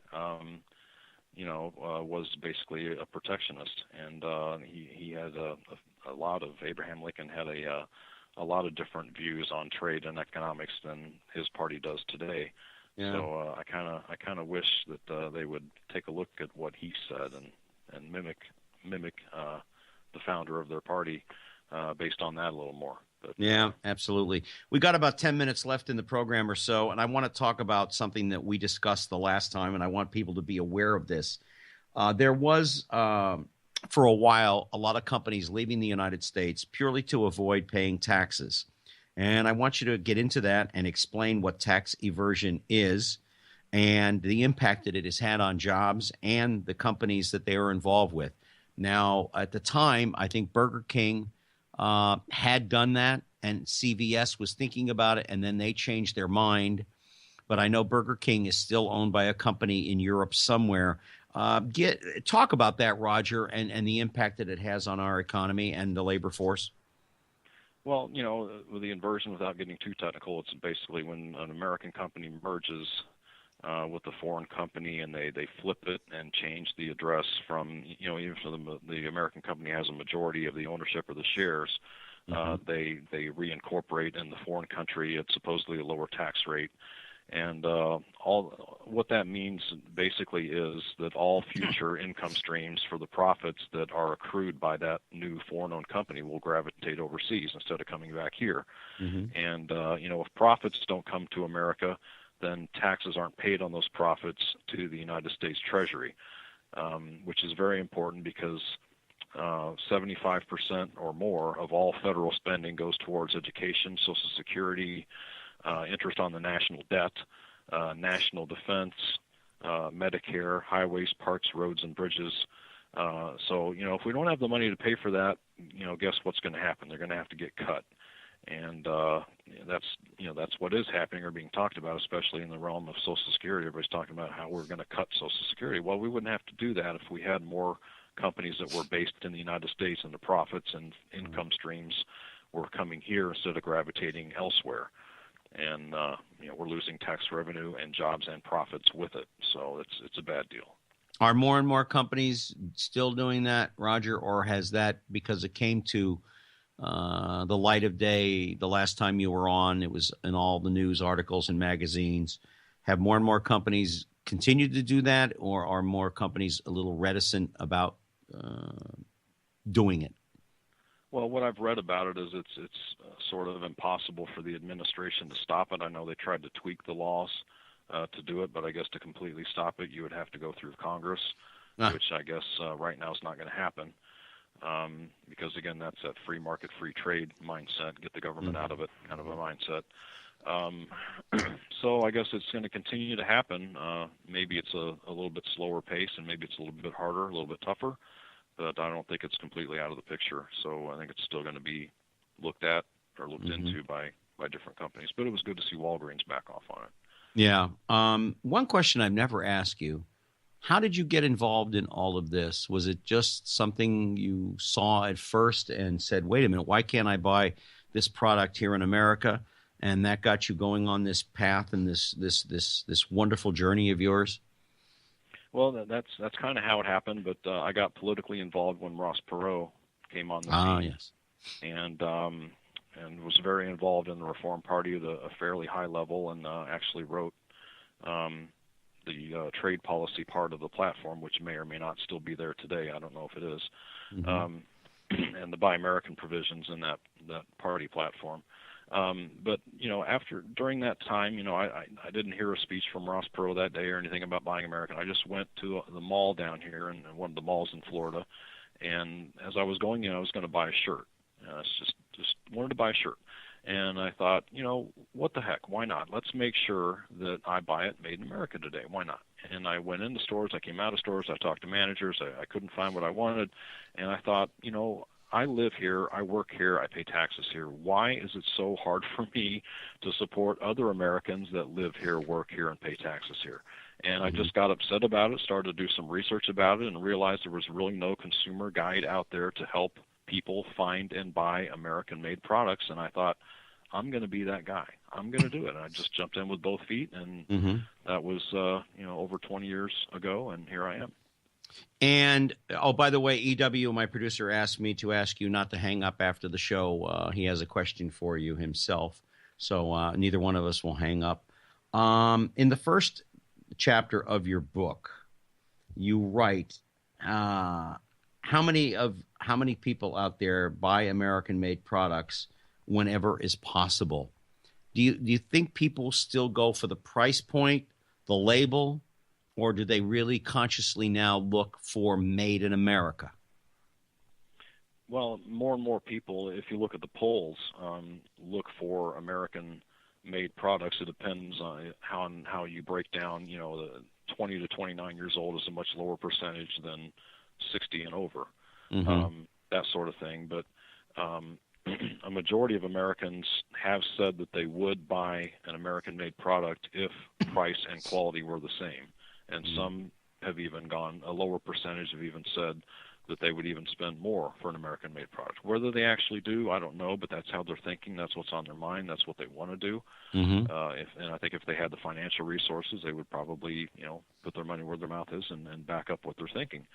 was basically a protectionist, and he had a lot of, Abraham Lincoln had a lot of different views on trade and economics than his party does today. Yeah. So I kind of wish that they would take a look at what he said and mimic the founder of their party based on that a little more. But, yeah, absolutely. We got about 10 minutes left in the program or so, and I want to talk about something that we discussed the last time, and I want people to be aware of this. There was, for a while, a lot of companies leaving the United States purely to avoid paying taxes. And I want you to get into that and explain what tax evasion is and the impact that it has had on jobs and the companies that they are involved with. Now, at the time, I think Burger King had done that, and CVS was thinking about it, and then they changed their mind. But I know Burger King is still owned by a company in Europe somewhere. Talk about that, Roger, and the impact that it has on our economy and the labor force. Well, with the inversion, without getting too technical, it's basically when an American company merges with a foreign company, and they flip it and change the address from, even if the American company has a majority of the ownership or the shares, they reincorporate in the foreign country at supposedly a lower tax rate. And all what that means basically is that all future income streams for the profits that are accrued by that new foreign-owned company will gravitate overseas instead of coming back here. And, if profits don't come to America, then taxes aren't paid on those profits to the United States Treasury, which is very important because 75% or more of all federal spending goes towards education, Social Security, interest on the national debt, national defense, Medicare, highways, parks, roads, and bridges, So, if we don't have the money to pay for that, guess what's going to happen? They're going to have to get cut. And that's what is happening or being talked about, especially in the realm of Social Security. Everybody's talking about how we're going to cut Social Security. Well, we wouldn't have to do that if we had more companies that were based in the United States and the profits and income streams were coming here instead of gravitating elsewhere. And we're losing tax revenue and jobs and profits with it. So it's a bad deal. Are more and more companies still doing that, Roger, or has that, because it came to the light of day the last time you were on, it was in all the news articles and magazines, have more and more companies continued to do that, or are more companies a little reticent about doing it? Well, what I've read about it is it's sort of impossible for the administration to stop it. I know they tried to tweak the laws to do it, but I guess to completely stop it, you would have to go through Congress, which I guess right now is not going to happen. Because, again, that's that free market, free trade mindset, get the government out of it kind of a mindset. So I guess it's going to continue to happen. Maybe it's a little bit slower pace, and maybe it's a little bit harder, a little bit tougher, but I don't think it's completely out of the picture. So I think it's still going to be looked at or looked into by different companies. But it was good to see Walgreens back off on it. Yeah. One question I've never asked you: how did you get involved in all of this? Was it just something you saw at first and said, wait a minute, why can't I buy this product here in America? And that got you going on this path and this wonderful journey of yours? Well, that's kind of how it happened, but I got politically involved when Ross Perot came on the scene. Yes. And was very involved in the Reform Party at a fairly high level, and actually wrote the trade policy part of the platform, which may or may not still be there today. I don't know if it is. And the Buy American provisions in that party platform. But during that time, I didn't hear a speech from Ross Perot that day or anything about buying American. I just went to the mall down here, and one of the malls in Florida, and as I was going in, I was going to buy a shirt. I just wanted to buy a shirt. And I thought, what the heck? Why not? Let's make sure that I buy it made in America today. Why not? And I went into stores. I came out of stores. I talked to managers. I couldn't find what I wanted. And I thought, I live here. I work here. I pay taxes here. Why is it so hard for me to support other Americans that live here, work here, and pay taxes here? And I just got upset about it, started to do some research about it, and realized there was really no consumer guide out there to help people find and buy American-made products. And I thought, I'm going to be that guy. I'm going to do it. And I just jumped in with both feet, and that was over 20 years ago, and here I am. And, by the way, EW, my producer, asked me to ask you not to hang up after the show. He has a question for you himself, so neither one of us will hang up. In the first chapter of your book, you write, how many people out there buy American-made products whenever is possible? Do you think people still go for the price point, the label, or do they really consciously now look for made in America? Well, more and more people, if you look at the polls, look for American-made products. It depends on how you break down. The 20 to 29 years old is a much lower percentage than 60 and over, that sort of thing. But a majority of Americans have said that they would buy an American-made product if price and quality were the same. And some have even a lower percentage have even said that they would even spend more for an American-made product. Whether they actually do, I don't know, but that's how they're thinking. That's what's on their mind. That's what they want to do. And I think if they had the financial resources, they would probably, put their money where their mouth is and back up what they're thinking.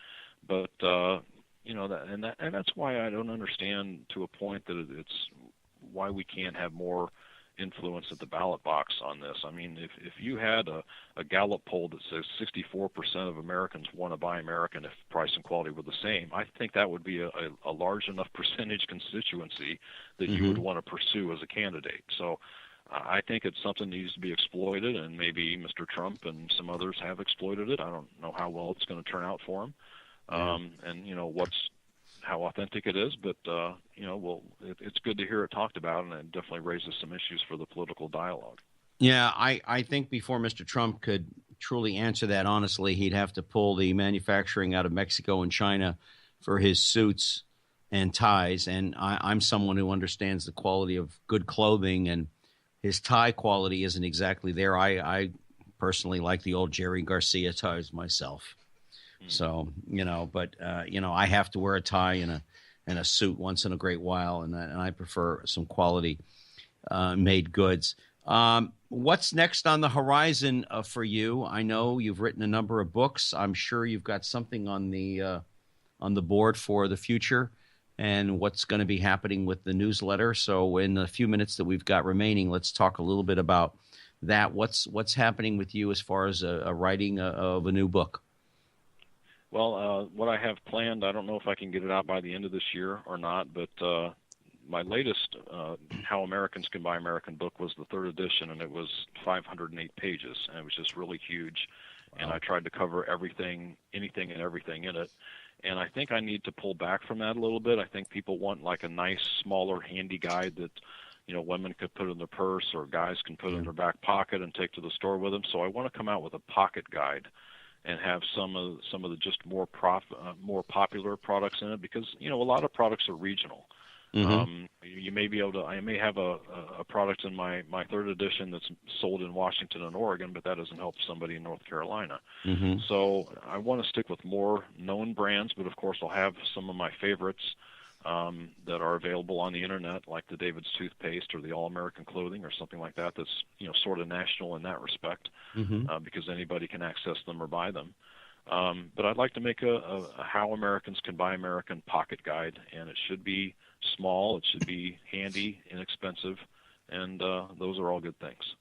But that's why I don't understand to a point that it's why we can't have more influence at the ballot box on this. I mean, if you had a Gallup poll that says 64% of Americans want to buy American if price and quality were the same, I think that would be a large enough percentage constituency that you would want to pursue as a candidate. So I think it's something that needs to be exploited, and maybe Mr. Trump and some others have exploited it. I don't know how well it's going to turn out for him. And how authentic it is, but it's good to hear it talked about, and it definitely raises some issues for the political dialogue. Yeah, I think before Mr. Trump could truly answer that honestly, he'd have to pull the manufacturing out of Mexico and China for his suits and ties. And I'm someone who understands the quality of good clothing, and his tie quality isn't exactly there. I personally like the old Jerry Garcia ties myself. So, but I have to wear a tie and a suit once in a great while, and I prefer some quality made goods. What's next on the horizon for you? I know you've written a number of books. I'm sure you've got something on the board for the future and what's going to be happening with the newsletter. So in the few minutes that we've got remaining, let's talk a little bit about that. What's happening with you as far as a writing of a new book? Well, what I have planned, I don't know if I can get it out by the end of this year or not, but my latest How Americans Can Buy American book was the third edition, and it was 508 pages, and it was just really huge. Wow. And I tried to cover anything and everything in it. And I think I need to pull back from that a little bit. I think people want like a nice, smaller, handy guide that, women could put in their purse or guys can put in their back pocket and take to the store with them. So I want to come out with a pocket guide and have some of the just more popular products in it, because a lot of products are regional. Mm-hmm. You may be able to. I may have a product in my third edition that's sold in Washington and Oregon, but that doesn't help somebody in North Carolina. Mm-hmm. So I want to stick with more known brands, but of course I'll have some of my favorites that are available on the internet, like the David's toothpaste or the All American clothing or something like that. That's sort of national in that respect, because anybody can access them or buy them. But I'd like to make a How Americans Can Buy American pocket guide, and it should be small, it should be handy, inexpensive, and those are all good things.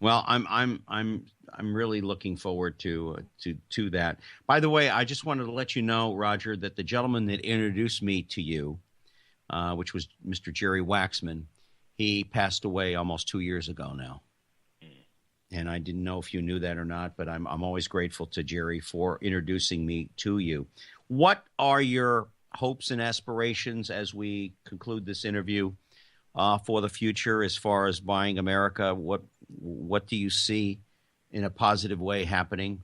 Well, I'm really looking forward to that. By the way, I just wanted to let you know, Roger, that the gentleman that introduced me to you, which was Mr. Jerry Waxman, he passed away almost 2 years ago now. And I didn't know if you knew that or not, but I'm always grateful to Jerry for introducing me to you. What are your hopes and aspirations as we conclude this interview for the future as far as buying America? What do you see in a positive way happening?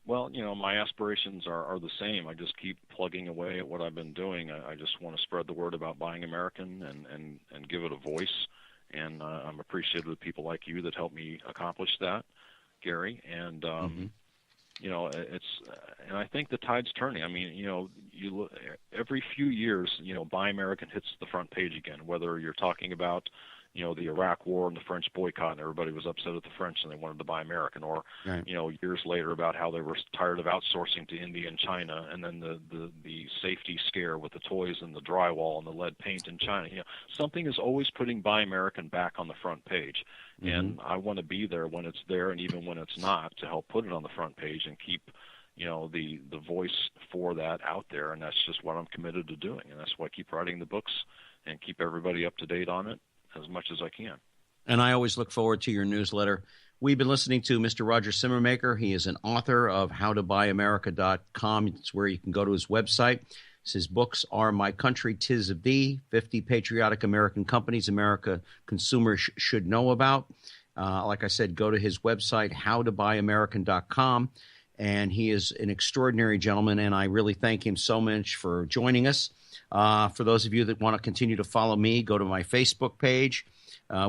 Well, my aspirations are the same. I just keep plugging away at what I've been doing. I just want to spread the word about buying American and give it a voice. And I'm appreciative of people like you that help me accomplish that, Gary. And and I think the tide's turning. I mean, you look, every few years, Buy American hits the front page again. Whether you're talking about, the Iraq War and the French boycott, and everybody was upset at the French and they wanted to buy American, or right. Years later about how they were tired of outsourcing to India and China, and then the safety scare with the toys and the drywall and the lead paint in China. Something is always putting Buy American back on the front page, and I want to be there when it's there, and even when it's not, to help put it on the front page and keep the voice for that out there. And that's just what I'm committed to doing, and that's why I keep writing the books and keep everybody up to date on it as much as I can. And I always look forward to your newsletter. We've been listening to Mr. Roger Simmermaker. He is an author of howtobuyamerica.com. It's where you can go to his website. His books are My Country, 'Tis of Thee, 50 Patriotic American Companies America Consumers Should Know About. Like I said, go to his website, howtobuyamerican.com. And he is an extraordinary gentleman, and I really thank him so much for joining us. For those of you that want to continue to follow me, go to my Facebook page,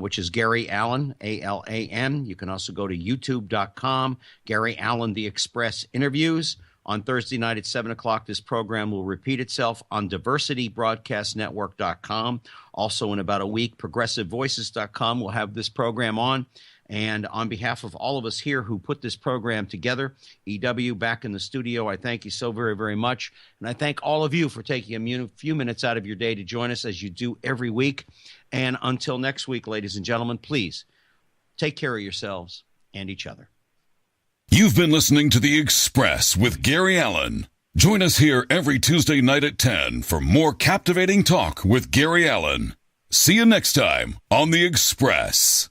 which is Gary Allen, A-L-A-N. You can also go to youtube.com, Gary Allen, The Express Interviews. On Thursday night at 7 o'clock, this program will repeat itself on diversitybroadcastnetwork.com. Also in about a week, progressivevoices.com will have this program on. And on behalf of all of us here who put this program together, EW back in the studio, I thank you so very, very much. And I thank all of you for taking a few minutes out of your day to join us as you do every week. And until next week, ladies and gentlemen, please take care of yourselves and each other. You've been listening to The Express with Gary Allen. Join us here every Tuesday night at 10 for more captivating talk with Gary Allen. See you next time on The Express.